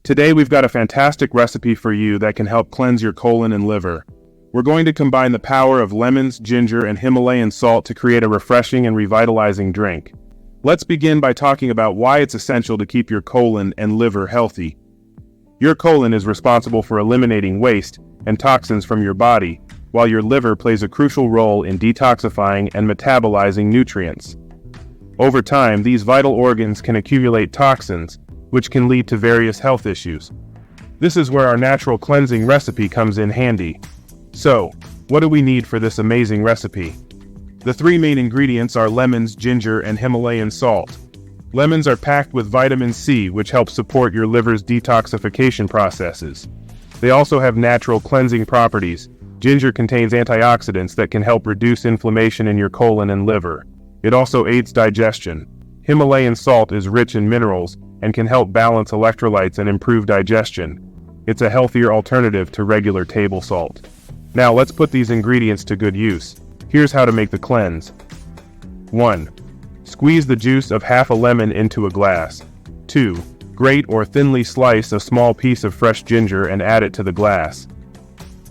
Today we've got a fantastic recipe for you that can help cleanse your colon and liver. We're going to combine the power of lemons, ginger, and Himalayan salt to create a refreshing and revitalizing drink. Let's begin by talking about why it's essential to keep your colon and liver healthy. Your colon is responsible for eliminating waste and toxins from your body, while your liver plays a crucial role in detoxifying and metabolizing nutrients. Over time, these vital organs can accumulate toxins, which can lead to various health issues. This is where our natural cleansing recipe comes in handy. So, what do we need for this amazing recipe? The three main ingredients are lemons, ginger, and Himalayan salt. Lemons are packed with vitamin C, which helps support your liver's detoxification processes. They also have natural cleansing properties. Ginger contains antioxidants that can help reduce inflammation in your colon and liver. It also aids digestion. Himalayan salt is rich in minerals and can help balance electrolytes and improve digestion. It's a healthier alternative to regular table salt. Now let's put these ingredients to good use. Here's how to make the cleanse. 1. Squeeze the juice of half a lemon into a glass. 2. Grate or thinly slice a small piece of fresh ginger and add it to the glass.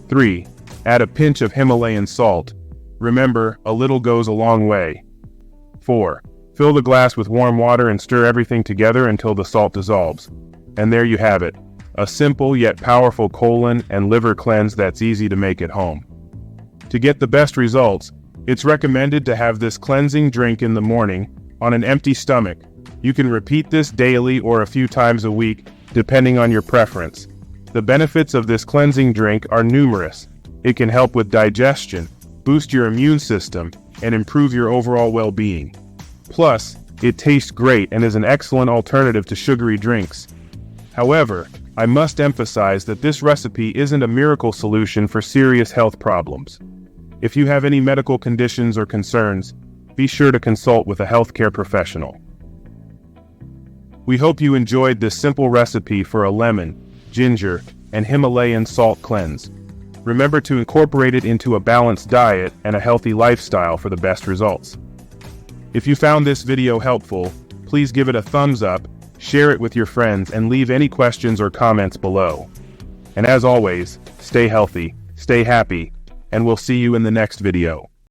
3. Add a pinch of Himalayan salt. Remember, a little goes a long way. 4. Fill the glass with warm water and stir everything together until the salt dissolves. And there you have it, a simple yet powerful colon and liver cleanse that's easy to make at home. To get the best results, it's recommended to have this cleansing drink in the morning on an empty stomach. You can repeat this daily or a few times a week, depending on your preference. The benefits of this cleansing drink are numerous. It can help with digestion, boost your immune system, and improve your overall well-being. Plus, it tastes great and is an excellent alternative to sugary drinks. However, I must emphasize that this recipe isn't a miracle solution for serious health problems. If you have any medical conditions or concerns, be sure to consult with a healthcare professional. We hope you enjoyed this simple recipe for a lemon, ginger, and Himalayan salt cleanse. Remember to incorporate it into a balanced diet and a healthy lifestyle for the best results. If you found this video helpful, please give it a thumbs up, share it with your friends, and leave any questions or comments below. And as always, stay healthy, stay happy, and we'll see you in the next video.